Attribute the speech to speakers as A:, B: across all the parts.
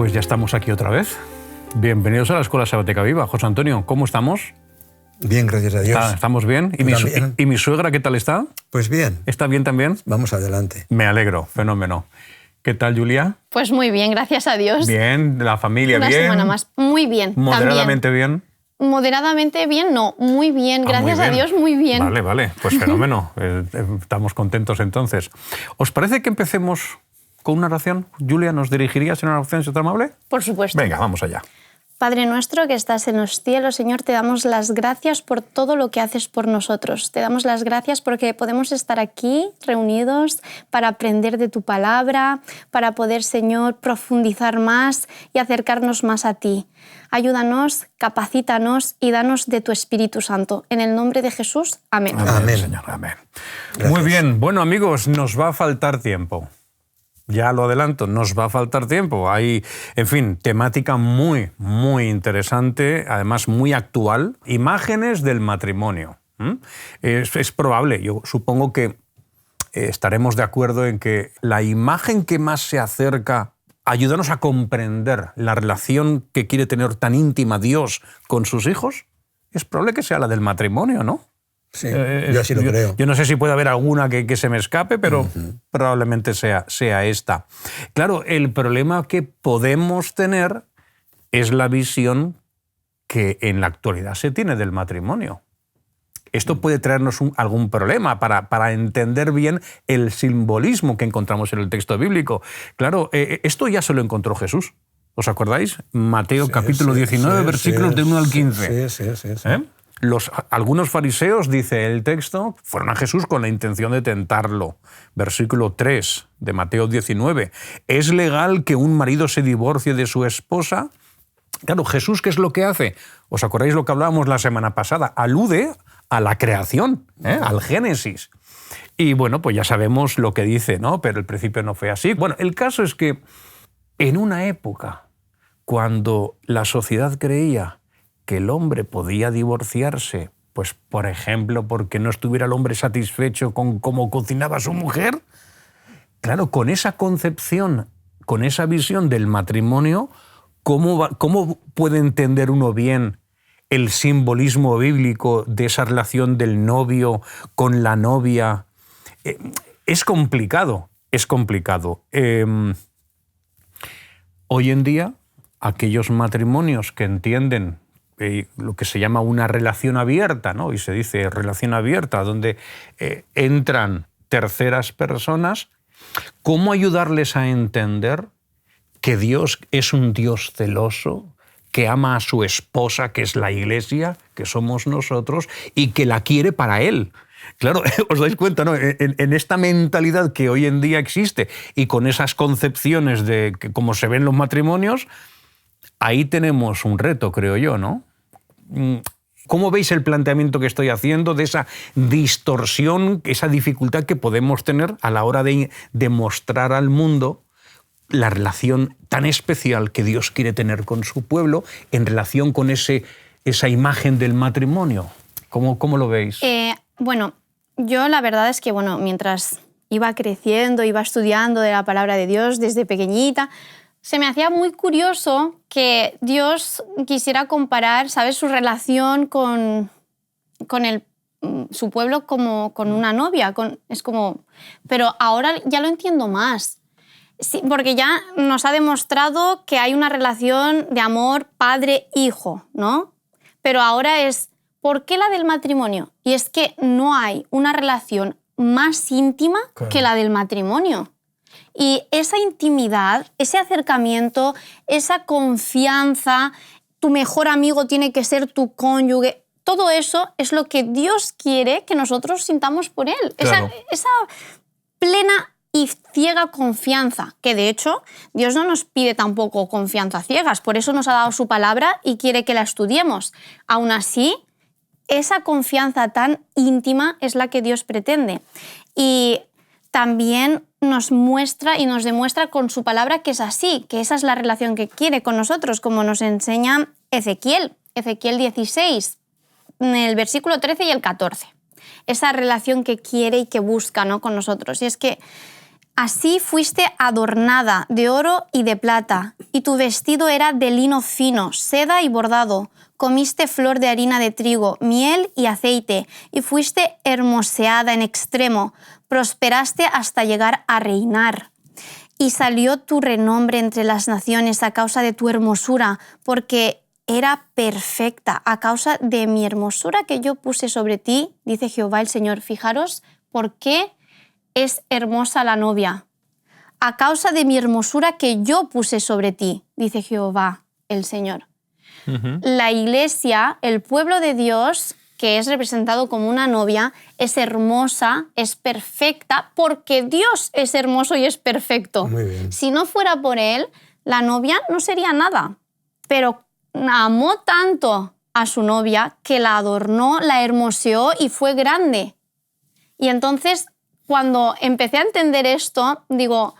A: Pues ya estamos aquí otra vez. Bienvenidos a la Escuela Sabática Viva. José Antonio, ¿cómo estamos?
B: Bien, gracias a Dios.
A: ¿Estamos bien? ¿Y mi suegra qué tal está?
B: Pues bien.
A: ¿Está bien también?
B: Vamos adelante.
A: Me alegro, fenómeno. ¿Qué tal, Julia?
C: Pues muy bien, gracias a Dios.
A: Bien, la familia
C: Una
A: bien.
C: Semana más. Muy bien.
A: Moderadamente
C: también.
A: Bien.
C: Moderadamente bien, no, muy bien, gracias
A: muy bien.
C: a Dios, muy bien.
A: Vale, pues fenómeno. Estamos contentos entonces. ¿Os parece que empecemos con una oración? Julia, ¿nos dirigirías en una oración, si es tan amable?
C: Por supuesto.
A: Venga, vamos allá.
C: Padre nuestro que estás en los cielos, Señor, te damos las gracias por todo lo que haces por nosotros. Te damos las gracias porque podemos estar aquí reunidos para aprender de tu palabra, para poder, Señor, profundizar más y acercarnos más a ti. Ayúdanos, capacítanos y danos de tu Espíritu Santo. En el nombre de Jesús, amén.
A: Amén, Señor, amén. Gracias. Muy bien, bueno amigos, nos va a faltar tiempo. Ya lo adelanto, nos va a faltar tiempo. Hay, en fin, temática muy interesante, además muy actual. Imágenes del matrimonio. Es probable, yo supongo que estaremos de acuerdo en que la imagen que más se acerca a ayudarnos a comprender la relación que quiere tener tan íntima Dios con sus hijos, es probable que sea la del matrimonio, ¿no?
B: Sí, yo así lo creo.
A: Yo no sé si puede haber alguna que se me escape, pero probablemente sea esta. Claro, el problema que podemos tener es la visión que en la actualidad se tiene del matrimonio. Esto puede traernos algún problema para entender bien el simbolismo que encontramos en el texto bíblico. Claro, esto ya se lo encontró Jesús. ¿Os acordáis? Mateo capítulo 19, versículos de 1 al 15.
B: Sí.
A: Algunos fariseos, dice el texto, fueron a Jesús con la intención de tentarlo. Versículo 3 de Mateo 19. ¿Es legal que un marido se divorcie de su esposa? Claro, Jesús, ¿qué es lo que hace? ¿Os acordáis lo que hablábamos la semana pasada? Alude a la creación, al Génesis. Y bueno, pues ya sabemos lo que dice, ¿no? Pero el principio no fue así. Bueno, el caso es que en una época, cuando la sociedad creía que el hombre podía divorciarse, pues por ejemplo, porque no estuviera el hombre satisfecho con cómo cocinaba su mujer, claro, con esa concepción, con esa visión del matrimonio, ¿cómo puede entender uno bien el simbolismo bíblico de esa relación del novio con la novia? Es complicado, es complicado. Hoy en día, aquellos matrimonios que entienden lo que se llama una relación abierta, ¿no? Y se dice relación abierta, donde entran terceras personas, ¿cómo ayudarles a entender que Dios es un Dios celoso, que ama a su esposa, que es la Iglesia, que somos nosotros, y que la quiere para Él? Claro, os dais cuenta, ¿no? En esta mentalidad que hoy en día existe y con esas concepciones de cómo se ven los matrimonios, ahí tenemos un reto, creo yo, ¿no? ¿Cómo veis el planteamiento que estoy haciendo de esa distorsión, esa dificultad que podemos tener a la hora de demostrar al mundo la relación tan especial que Dios quiere tener con su pueblo en relación con esa imagen del matrimonio? ¿Cómo lo veis?
C: Bueno, yo la verdad es que mientras iba creciendo, iba estudiando de la palabra de Dios desde pequeñita, se me hacía muy curioso que Dios quisiera comparar, ¿sabes?, su relación con su pueblo como con una novia. Pero ahora ya lo entiendo más. Sí, porque ya nos ha demostrado que hay una relación de amor padre-hijo, ¿no? Pero ahora es, ¿por qué la del matrimonio? Y es que no hay una relación más íntima que la del matrimonio. Y esa intimidad, ese acercamiento, esa confianza, tu mejor amigo tiene que ser tu cónyuge, todo eso es lo que Dios quiere que nosotros sintamos por Él.
A: Claro.
C: Esa plena y ciega confianza, que de hecho Dios no nos pide tampoco confianza ciegas, por eso nos ha dado su palabra y quiere que la estudiemos. Aún así, esa confianza tan íntima es la que Dios pretende. Y también nos muestra y nos demuestra con su palabra que es así, que esa es la relación que quiere con nosotros, como nos enseña Ezequiel 16, en el versículo 13 y el 14. Esa relación que quiere y que busca, ¿no?, con nosotros. Y es que Así fuiste adornada de oro y de plata, y tu vestido era de lino fino, seda y bordado. Comiste flor de harina de trigo, miel y aceite, y fuiste hermoseada en extremo. Prosperaste hasta llegar a reinar. Y salió tu renombre entre las naciones a causa de tu hermosura, porque era perfecta a causa de mi hermosura que yo puse sobre ti, dice Jehová el Señor. Fijaros por qué es hermosa la novia. A causa de mi hermosura que yo puse sobre ti, dice Jehová el Señor. La iglesia, el pueblo de Dios, que es representado como una novia, es hermosa, es perfecta, porque Dios es hermoso y es perfecto.
B: Muy bien.
C: Si no fuera por Él, la novia no sería nada. Pero amó tanto a su novia que la adornó, la hermoseó y fue grande. Y entonces, cuando empecé a entender esto, digo,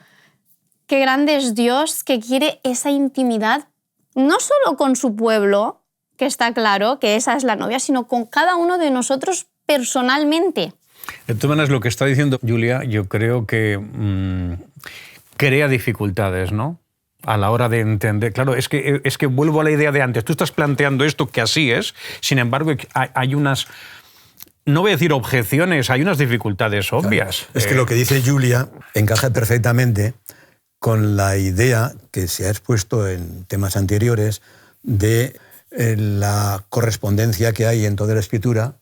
C: qué grande es Dios que quiere esa intimidad, no solo con su pueblo, que está claro que esa es la novia, sino con cada uno de nosotros personalmente.
A: De todas maneras, lo que está diciendo Julia, yo creo que crea dificultades, ¿no? A la hora de entender. Claro, es que vuelvo a la idea de antes. Tú estás planteando esto que así es, sin embargo, hay unas, no voy a decir objeciones, hay unas dificultades obvias.
B: Claro. Es que lo que dice Julia encaja perfectamente con la idea que se ha expuesto en temas anteriores de la correspondencia que hay en toda la Escritura,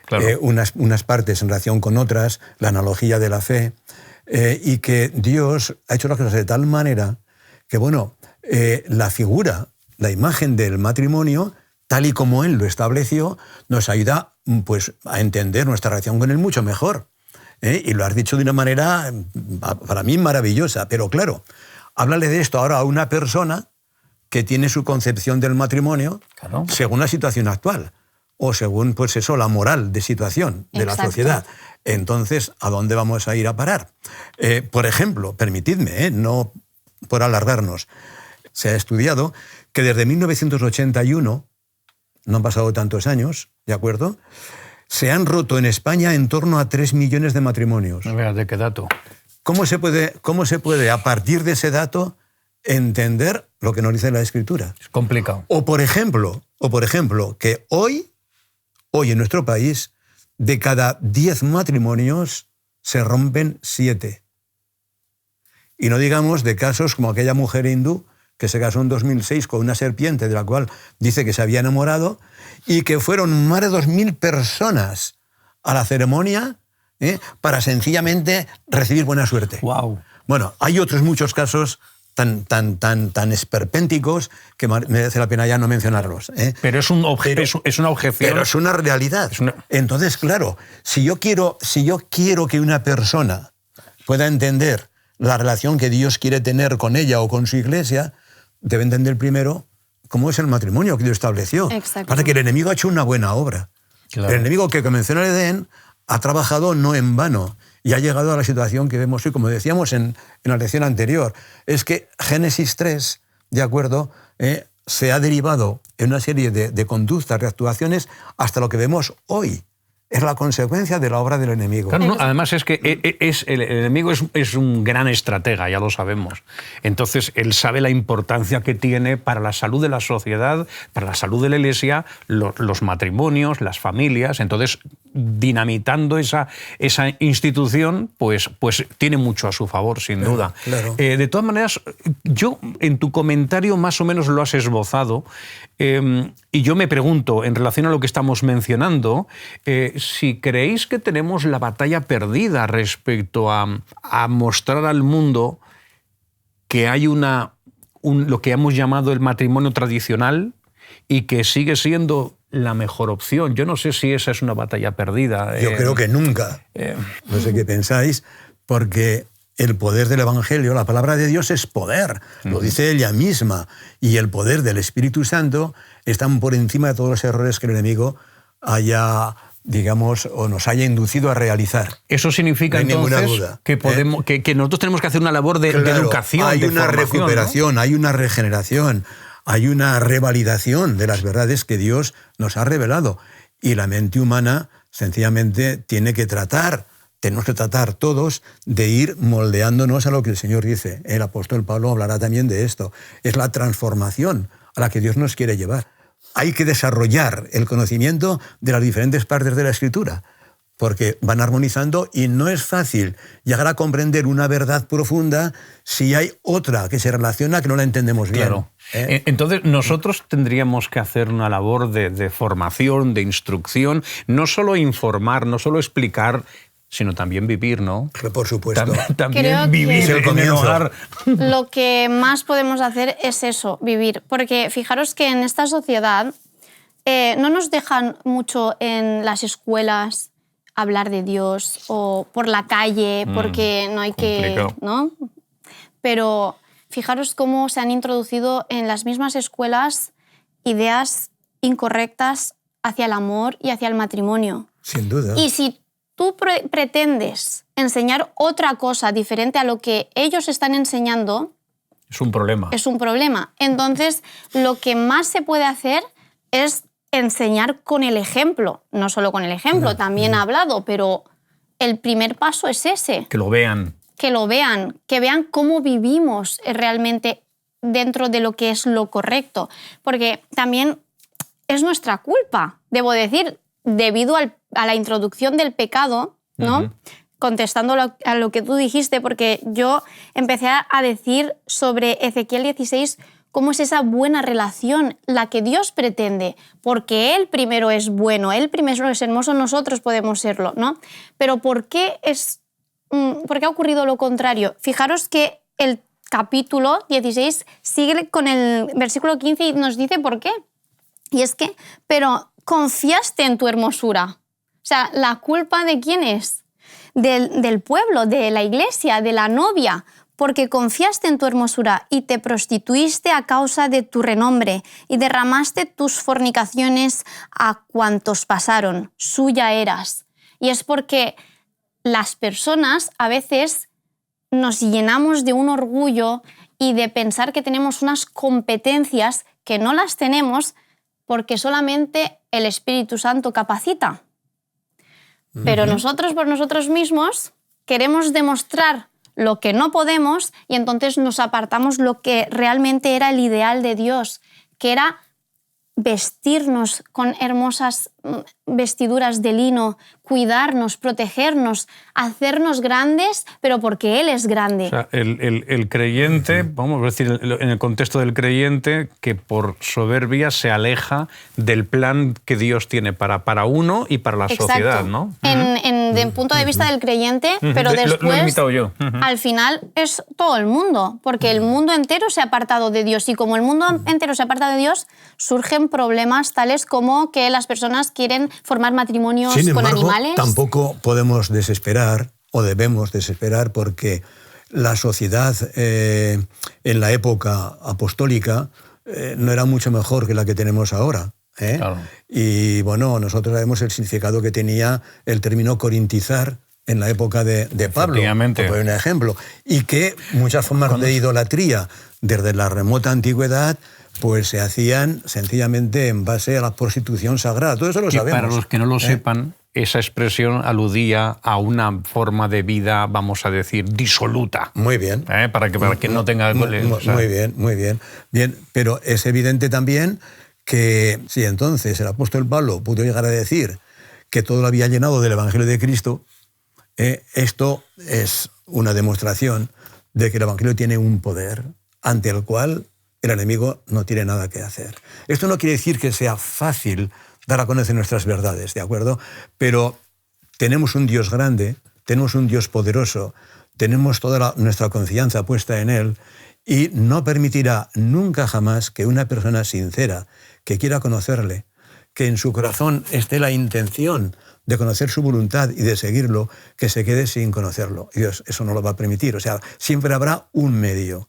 A: claro.
B: Unas partes en relación con otras, la analogía de la fe, y que Dios ha hecho las cosas de tal manera que, bueno, la figura, la imagen del matrimonio, tal y como Él lo estableció, nos ayuda pues, a entender nuestra relación con Él mucho mejor. Y lo has dicho de una manera, para mí, maravillosa. Pero claro, háblale de esto ahora a una persona que tiene su concepción del matrimonio, claro, según la situación actual o según, pues eso, la moral de situación de la sociedad. Entonces, ¿a dónde vamos a ir a parar? Por ejemplo, permitidme, no por alargarnos, se ha estudiado que desde 1981, no han pasado tantos años, ¿de acuerdo?, se han roto en España en torno a 3 millones de matrimonios.
A: ¿De qué dato?
B: ¿Cómo se puede, a partir de ese dato, entender lo que nos dice la Escritura?
A: Es complicado.
B: O por ejemplo, que hoy en nuestro país, de cada 10 matrimonios, se rompen 7. Y no digamos de casos como aquella mujer hindú que se casó en 2006 con una serpiente de la cual dice que se había enamorado y que fueron más de 2.000 personas a la ceremonia para sencillamente recibir buena suerte.
A: Wow.
B: Bueno, hay otros muchos casos tan esperpénticos que merece la pena ya no mencionarlos.
A: Pero es una objeción.
B: Pero es una realidad. Entonces, claro, si yo quiero que una persona pueda entender la relación que Dios quiere tener con ella o con su iglesia, debe entender primero cómo es el matrimonio que Dios estableció. Para que el enemigo ha hecho una buena obra. Claro. El enemigo que comenzó en el Edén ha trabajado no en vano y ha llegado a la situación que vemos hoy, como decíamos en la lección anterior. Es que Génesis 3, ¿de acuerdo?, se ha derivado en una serie de conductas, de actuaciones, hasta lo que vemos hoy. Es la consecuencia de la obra del enemigo.
A: Claro, no, además es que el enemigo es un gran estratega, ya lo sabemos. Entonces, él sabe la importancia que tiene para la salud de la sociedad, para la salud de la iglesia, los matrimonios, las familias. Entonces, dinamitando esa institución, pues tiene mucho a su favor, sin duda.
B: Claro.
A: De todas maneras, yo en tu comentario más o menos lo has esbozado, y yo me pregunto, en relación a lo que estamos mencionando, si creéis que tenemos la batalla perdida respecto a mostrar al mundo que hay lo que hemos llamado el matrimonio tradicional y que sigue siendo la mejor opción. Yo no sé si esa es una batalla perdida.
B: Yo creo que nunca. No sé qué pensáis, porque el poder del Evangelio, la palabra de Dios es poder, lo dice ella misma, y el poder del Espíritu Santo están por encima de todos los errores que el enemigo haya, digamos, o nos haya inducido a realizar.
A: Eso significa,
B: no hay
A: entonces,
B: ninguna duda,
A: que nosotros tenemos que hacer una labor de educación,
B: hay
A: de
B: una
A: formación,
B: recuperación,
A: ¿no?
B: Hay una regeneración, hay una revalidación de las verdades que Dios nos ha revelado. Y la mente humana, sencillamente, tiene que tratar tenemos que tratar todos de ir moldeándonos a lo que el Señor dice. El apóstol Pablo hablará también de esto. Es la transformación a la que Dios nos quiere llevar. Hay que desarrollar el conocimiento de las diferentes partes de la Escritura, porque van armonizando y no es fácil llegar a comprender una verdad profunda si hay otra que se relaciona que no la entendemos bien.
A: Claro. Entonces nosotros tendríamos que hacer una labor de formación, de instrucción, no solo informar, no solo explicar, sino también vivir, ¿no?
B: Por supuesto.
A: También
C: Creo
A: vivir
C: que
A: en el hogar.
C: lo que más podemos hacer es eso, vivir. Porque fijaros que en esta sociedad no nos dejan mucho en las escuelas hablar de Dios o por la calle, porque no hay
A: complicado.
C: que... ¿no? Pero fijaros cómo se han introducido en las mismas escuelas ideas incorrectas hacia el amor y hacia el matrimonio.
B: Sin duda.
C: Y si tú pretendes enseñar otra cosa diferente a lo que ellos están enseñando,
A: Es un problema.
C: es un problema. Entonces, lo que más se puede hacer es enseñar con el ejemplo. No solo con el ejemplo, también ha hablado, pero el primer paso es ese.
A: Que lo vean.
C: Que lo vean, que vean cómo vivimos realmente dentro de lo que es lo correcto. Porque también es nuestra culpa, debo decir, debido a la introducción del pecado, ¿no? Contestando a lo que tú dijiste, porque yo empecé a decir sobre Ezequiel 16 cómo es esa buena relación, la que Dios pretende, porque Él primero es bueno, Él primero es hermoso, nosotros podemos serlo, ¿no? Pero ¿por qué ha ocurrido lo contrario? Fijaros que el capítulo 16 sigue con el versículo 15 y nos dice por qué. Y es que, pero confiaste en tu hermosura. O sea, ¿la culpa de quién es? Del pueblo, de la iglesia, de la novia, porque confiaste en tu hermosura y te prostituiste a causa de tu renombre y derramaste tus fornicaciones a cuantos pasaron, suya eras. Y es porque las personas a veces nos llenamos de un orgullo y de pensar que tenemos unas competencias que no las tenemos porque solamente el Espíritu Santo capacita. Pero nosotros por nosotros mismos queremos demostrar lo que no podemos y entonces nos apartamos lo que realmente era el ideal de Dios, que era vestirnos con hermosas vestiduras de lino, cuidarnos, protegernos, hacernos grandes, pero porque Él es grande.
A: O sea, el creyente, vamos a decir, en el contexto del creyente, que por soberbia se aleja del plan que Dios tiene para uno y para la sociedad, ¿no?
C: Desde el punto de vista del creyente, pero después,
A: lo he invitado yo.
C: al final, es todo el mundo, porque el mundo entero se ha apartado de Dios y como el mundo entero se aparta de Dios, surgen problemas tales como que las personas quieren formar matrimonios con animales.
B: Tampoco podemos desesperar o debemos desesperar porque la sociedad en la época apostólica no era mucho mejor que la que tenemos ahora.
A: Claro.
B: Y bueno, nosotros sabemos el significado que tenía el término corintizar en la época de Pablo, por poner un ejemplo, y que muchas formas de idolatría desde la remota antigüedad pues se hacían sencillamente en base a la prostitución sagrada. Todo eso lo sabemos.
A: Para los que no lo sepan, esa expresión aludía a una forma de vida, vamos a decir, disoluta.
B: Muy bien.
A: Para que no tenga...
B: Muy bien, muy bien. Bien, pero es evidente también que si entonces el apóstol Pablo pudo llegar a decir que todo lo había llenado del Evangelio de Cristo, esto es una demostración de que el Evangelio tiene un poder ante el cual el enemigo no tiene nada que hacer. Esto no quiere decir que sea fácil dar a conocer nuestras verdades, ¿de acuerdo? Pero tenemos un Dios grande, tenemos un Dios poderoso, tenemos toda nuestra confianza puesta en Él y no permitirá nunca jamás que una persona sincera que quiera conocerle, que en su corazón esté la intención de conocer su voluntad y de seguirlo, que se quede sin conocerlo. Y Dios eso no lo va a permitir. O sea, siempre habrá un medio.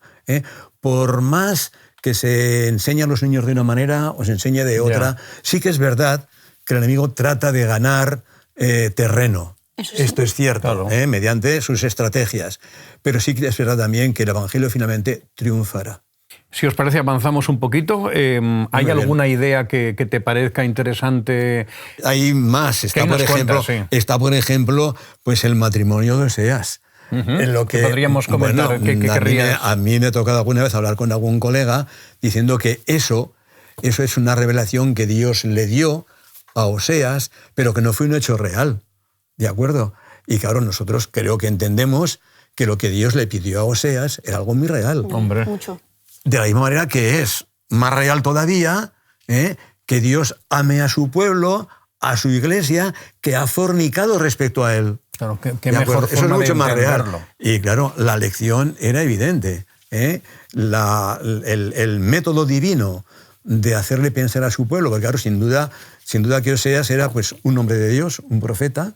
B: Por más que se enseñe a los niños de una manera o se enseñe de otra, sí que es verdad que el enemigo trata de ganar terreno. Sí. Esto es cierto, claro. Mediante sus estrategias. Pero sí que es verdad también que el Evangelio finalmente triunfará.
A: Si os parece, avanzamos un poquito. ¿Hay alguna idea que te parezca interesante?
B: Hay más. Está, por ejemplo, pues el matrimonio de Oseas. En lo que
A: podríamos comentar,
B: bueno,
A: ¿qué querrías?
B: A mí me ha tocado alguna vez hablar con algún colega diciendo que eso es una revelación que Dios le dio a Oseas, pero que no fue un hecho real. ¿De acuerdo? Y claro, nosotros creo que entendemos que lo que Dios le pidió a Oseas era algo muy real.
A: Hombre.
C: Mucho.
B: De la misma manera que es más real todavía que Dios ame a su pueblo, a su iglesia, que ha fornicado respecto a él.
A: Claro, qué mejor
B: eso es mucho más real.
A: entenderlo.
B: Y claro, la lección era evidente. El método divino de hacerle pensar a su pueblo, porque claro, sin duda que Oseas era pues un hombre de Dios, un profeta,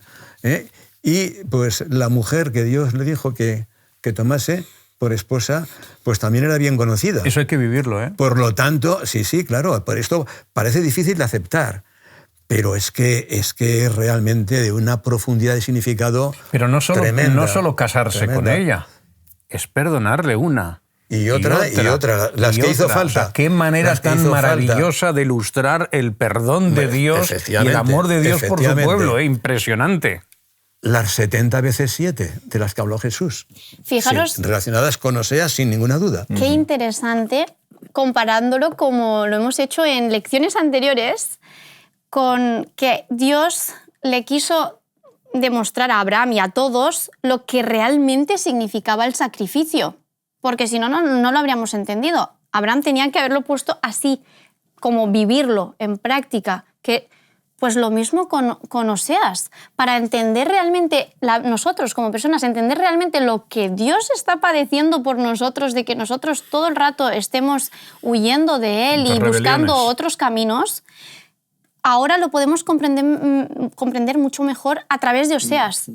B: y pues la mujer que Dios le dijo que tomase por esposa, pues también era bien conocida.
A: Eso hay que vivirlo, ¿eh?
B: Por lo tanto, sí, claro, por esto parece difícil de aceptar, pero es que es realmente de una profundidad de significado
A: Pero
B: tremenda,
A: no solo casarse
B: tremenda.
A: con ella, es perdonarle una.
B: Y otra, las que hizo falta.
A: O sea, qué manera tan maravillosa de ilustrar el perdón de Dios y el amor de Dios por su pueblo, impresionante.
B: Las 70 veces 7 de las que habló Jesús.
C: Fijaros,
B: sí, relacionadas con Oseas sin ninguna duda.
C: qué interesante comparándolo como lo hemos hecho en lecciones anteriores, con que Dios le quiso demostrar a Abraham y a todos lo que realmente significaba el sacrificio. Porque si no, no lo habríamos entendido. Abraham tenía que haberlo puesto así, como vivirlo en práctica, que pues lo mismo con Oseas, para entender realmente, nosotros como personas, entender realmente lo que Dios está padeciendo por nosotros, de que nosotros todo el rato estemos huyendo de Él y buscando otros caminos, ahora lo podemos comprender mucho mejor a través de Oseas.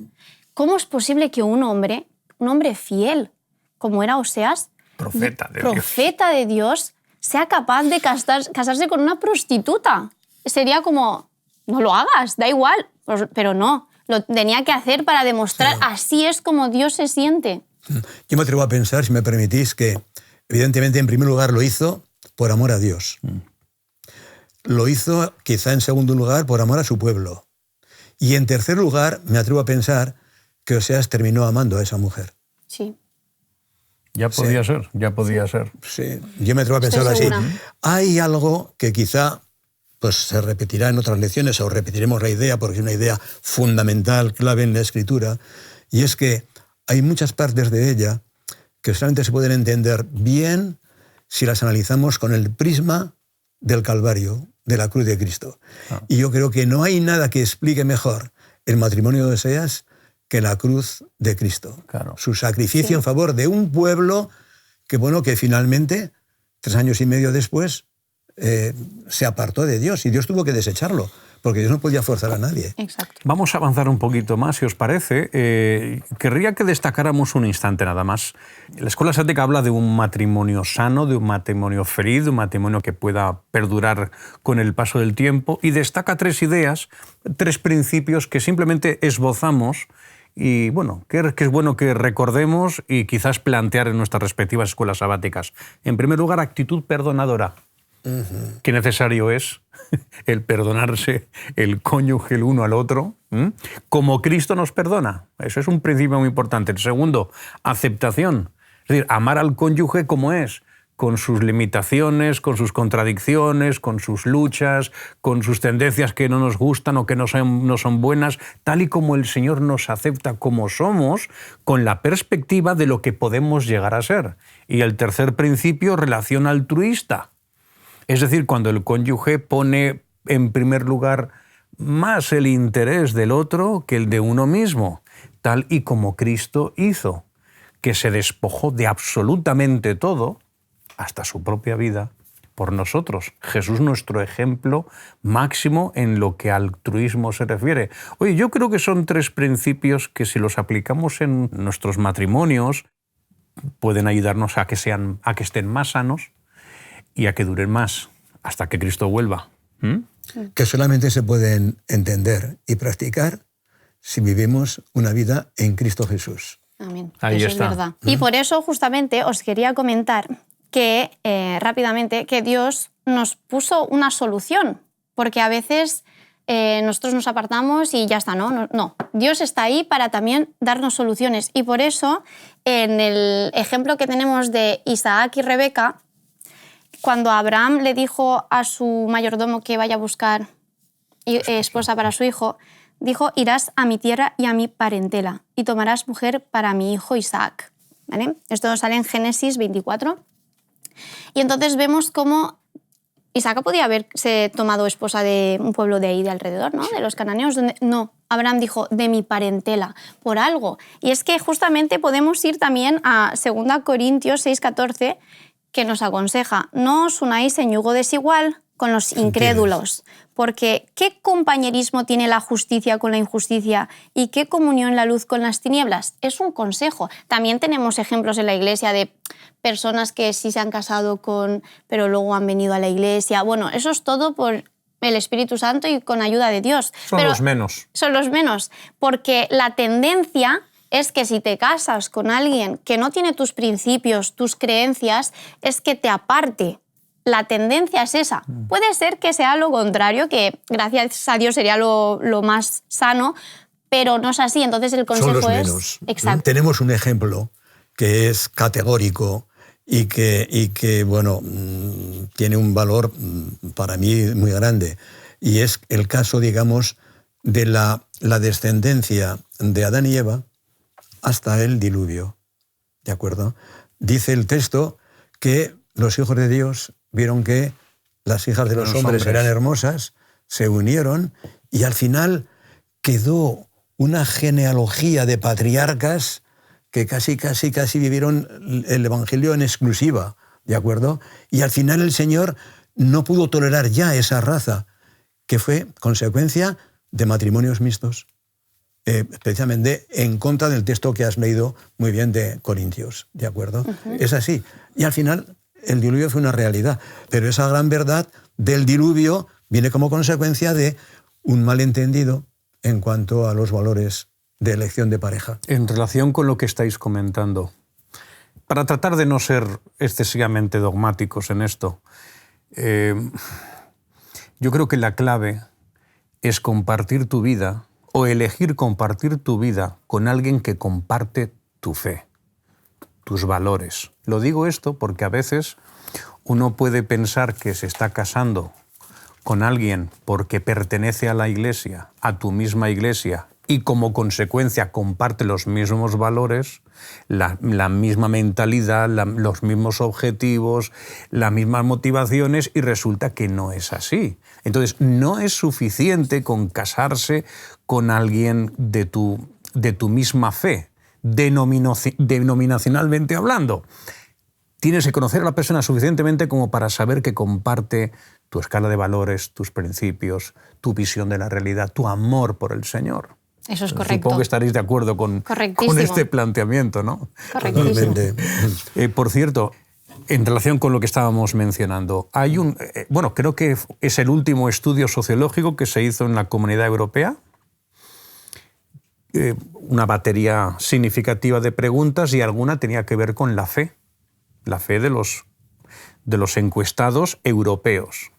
C: ¿Cómo es posible que un hombre fiel, como era Oseas, profeta de Dios, sea capaz de casarse con una prostituta? Sería como, no lo hagas, da igual, pero no, lo tenía que hacer para demostrar, así es como Dios se siente.
B: Yo me atrevo a pensar, si me permitís, que evidentemente en primer lugar lo hizo por amor a Dios. Lo hizo quizá en segundo lugar por amor a su pueblo. Y en tercer lugar me atrevo a pensar que Oseas terminó amando a esa mujer.
C: Sí.
A: Ya podía ser.
B: Sí, yo me atrevo a pensarlo así. Hay algo que quizá pues, se repetirá en otras lecciones, o repetiremos la idea, porque es una idea fundamental, clave en la Escritura, y es que hay muchas partes de ella que solamente se pueden entender bien si las analizamos con el prisma del Calvario, de la cruz de Cristo. Y yo creo que no hay nada que explique mejor el matrimonio de Oseas que la cruz de Cristo.
A: Claro.
B: Su sacrificio en favor de un pueblo que finalmente, 3 años y medio después, se apartó de Dios y Dios tuvo que desecharlo, porque Dios no podía forzar a nadie.
C: Exacto.
A: Vamos a avanzar un poquito más, si os parece. Querría que destacáramos un instante nada más. La escuela sática habla de un matrimonio sano, de un matrimonio feliz, de un matrimonio que pueda perdurar con el paso del tiempo, y destaca 3 ideas, 3 principios que simplemente esbozamos y bueno, que es bueno que recordemos y quizás plantear en nuestras respectivas escuelas sabáticas. En primer lugar, actitud perdonadora. Qué necesario es el perdonarse el cónyuge el uno al otro, como Cristo nos perdona. Eso es un principio muy importante. El segundo, aceptación. Es decir, amar al cónyuge como es, con sus limitaciones, con sus contradicciones, con sus luchas, con sus tendencias que no nos gustan o que no son buenas, tal y como el Señor nos acepta como somos, con la perspectiva de lo que podemos llegar a ser. Y el tercer principio, relación altruista. Es decir, cuando el cónyuge pone en primer lugar más el interés del otro que el de uno mismo, tal y como Cristo hizo, que se despojó de absolutamente todo, hasta su propia vida, por nosotros. Jesús, nuestro ejemplo máximo en lo que al altruismo se refiere. Oye, yo creo que son 3 principios que si los aplicamos en nuestros matrimonios pueden ayudarnos a que estén más sanos y a que duren más hasta que Cristo vuelva.
B: Que solamente se pueden entender y practicar si vivimos una vida en Cristo Jesús.
C: Amén.
A: Ahí
C: eso
A: está.
C: es verdad. Y por eso justamente os quería comentar que, rápidamente, que Dios nos puso una solución, porque a veces nosotros nos apartamos y ya está, ¿no? No, Dios está ahí para también darnos soluciones. Y por eso, en el ejemplo que tenemos de Isaac y Rebeca, cuando Abraham le dijo a su mayordomo que vaya a buscar esposa para su hijo, dijo: irás a mi tierra y a mi parentela y tomarás mujer para mi hijo Isaac. ¿Vale? Esto sale en Génesis 24. Y entonces vemos cómo Isaac podía haberse tomado esposa de un pueblo de ahí de alrededor, ¿no? De los cananeos. No, Abraham dijo: de mi parentela, por algo. Y es que justamente podemos ir también a 2 Corintios 6:14, que nos aconseja: no os unáis en yugo desigual con los incrédulos, porque ¿qué compañerismo tiene la justicia con la injusticia y qué comunión la luz con las tinieblas? Es un consejo. También tenemos ejemplos en la Iglesia de personas que sí se han casado pero luego han venido a la Iglesia. Bueno, eso es todo por el Espíritu Santo y con ayuda de Dios.
A: Son los menos.
C: Son los menos, porque la tendencia es que si te casas con alguien que no tiene tus principios, tus creencias, es que te aparte. La tendencia es esa. Puede ser que sea lo contrario, que gracias a Dios sería lo más sano, pero no es así. Entonces el consejo
B: son los
C: es...
B: menos.
C: Exacto.
B: Tenemos un ejemplo que es categórico y que bueno, tiene un valor para mí muy grande. Y es el caso, digamos, de la descendencia de Adán y Eva hasta el diluvio. ¿De acuerdo? Dice el texto que los hijos de Dios vieron que las hijas de los hombres eran hermosas, se unieron y al final quedó una genealogía de patriarcas que casi vivieron el Evangelio en exclusiva, ¿de acuerdo? Y al final el Señor no pudo tolerar ya esa raza, que fue consecuencia de matrimonios mixtos, especialmente en contra del texto que has leído muy bien de Corintios, ¿de acuerdo? Uh-huh. Es así. Y al final el diluvio fue una realidad, pero esa gran verdad del diluvio viene como consecuencia de un malentendido en cuanto a los valores de elección de pareja.
A: En relación con lo que estáis comentando, para tratar de no ser excesivamente dogmáticos en esto, yo creo que la clave es compartir tu vida o elegir compartir tu vida con alguien que comparte tu fe, tus valores. Lo digo esto porque a veces uno puede pensar que se está casando con alguien porque pertenece a la iglesia, a tu misma iglesia, y como consecuencia comparte los mismos valores, la misma mentalidad, los mismos objetivos, las mismas motivaciones, y resulta que no es así. Entonces, no es suficiente con casarse con alguien de tu misma fe, denominacionalmente hablando. Tienes que conocer a la persona suficientemente como para saber que comparte tu escala de valores, tus principios, tu visión de la realidad, tu amor por el Señor.
C: Eso es correcto.
A: Supongo que estaréis de acuerdo con este planteamiento, ¿no?
C: Correctísimo.
A: Por cierto, en relación con lo que estábamos mencionando, hay creo que es el último estudio sociológico que se hizo en la Comunidad Europea, una batería significativa de preguntas y alguna tenía que ver con la fe de los encuestados europeos.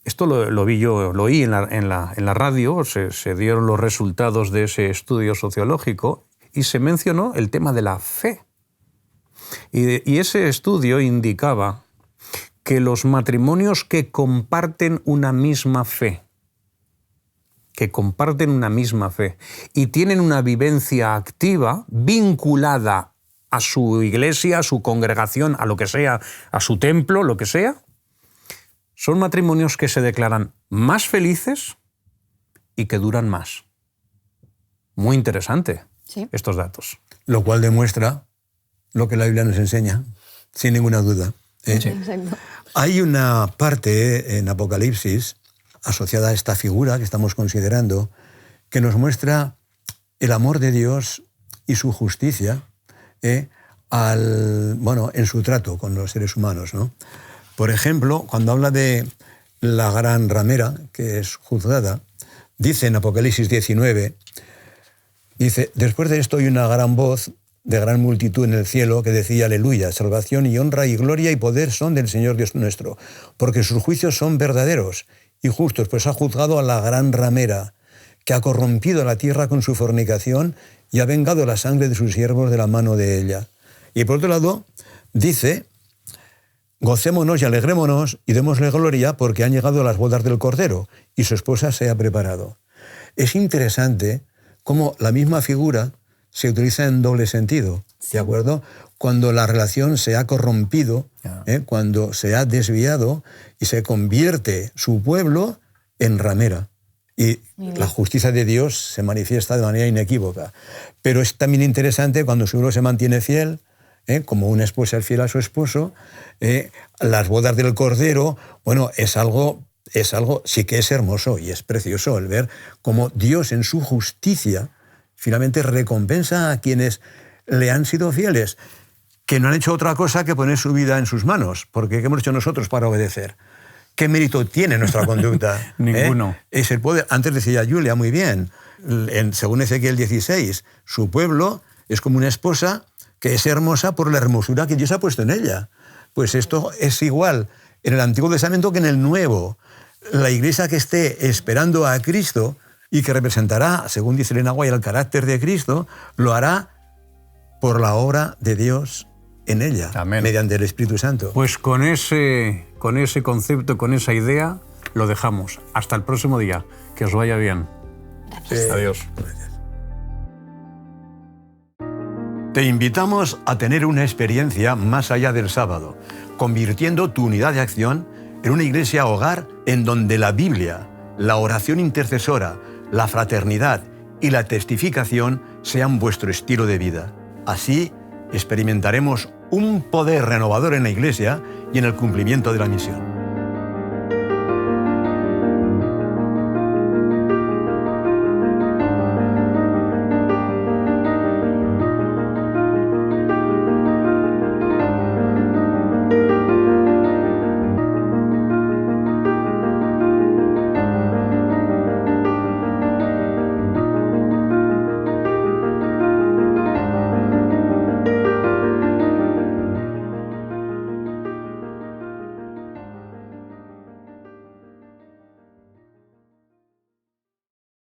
A: Esto lo oí en la radio, se dieron los resultados de ese estudio sociológico y se mencionó el tema de la fe. Y ese estudio indicaba que los matrimonios que comparten una misma fe, y tienen una vivencia activa, vinculada a su iglesia, a su congregación, a lo que sea, a su templo, lo que sea, son matrimonios que se declaran más felices y que duran más. Muy interesante, sí, estos datos.
B: Lo cual demuestra lo que la Biblia nos enseña, sin ninguna duda.
C: Sí, exacto.
B: Hay una parte en Apocalipsis asociada a esta figura que estamos considerando, que nos muestra el amor de Dios y su justicia en su trato con los seres humanos, ¿no? Por ejemplo, cuando habla de la gran ramera, que es juzgada, dice en Apocalipsis 19, dice: después de esto oí una gran voz de gran multitud en el cielo que decía: aleluya, salvación y honra y gloria y poder son del Señor Dios nuestro, porque sus juicios son verdaderos y justos, pues ha juzgado a la gran ramera, que ha corrompido la tierra con su fornicación y ha vengado la sangre de sus siervos de la mano de ella. Y por otro lado, dice: gocémonos y alegrémonos y démosle gloria, porque han llegado las bodas del Cordero y su esposa se ha preparado. Es interesante cómo la misma figura se utiliza en doble sentido, ¿de acuerdo? Cuando la relación se ha corrompido, cuando se ha desviado y se convierte su pueblo en ramera. Y la justicia de Dios se manifiesta de manera inequívoca. Pero es también interesante cuando su pueblo se mantiene fiel, como una esposa es fiel a su esposo. Las bodas del Cordero, bueno, es algo sí que es hermoso y es precioso el ver cómo Dios en su justicia finalmente recompensa a quienes le han sido fieles, que no han hecho otra cosa que poner su vida en sus manos. Porque ¿qué hemos hecho nosotros para obedecer? ¿Qué mérito tiene nuestra conducta?
A: Ninguno.
B: Es el poder. Antes decía Julia muy bien, según Ezequiel 16, su pueblo es como una esposa que es hermosa por la hermosura que Dios ha puesto en ella. Pues esto es igual en el Antiguo Testamento que en el Nuevo. La iglesia que esté esperando a Cristo y que representará, según dice Elena White, el carácter de Cristo, lo hará por la obra de Dios en ella,
A: Amén.
B: Mediante el Espíritu Santo.
A: Pues con ese concepto, con esa idea, lo dejamos. Hasta el próximo día. Que os vaya bien. Adiós.
B: Gracias. Te invitamos a tener una experiencia más allá del sábado, convirtiendo tu unidad de acción en una iglesia hogar en donde la Biblia, la oración intercesora, la fraternidad y la testificación sean vuestro estilo de vida. Así experimentaremos un poder renovador en la iglesia y en el cumplimiento de la misión.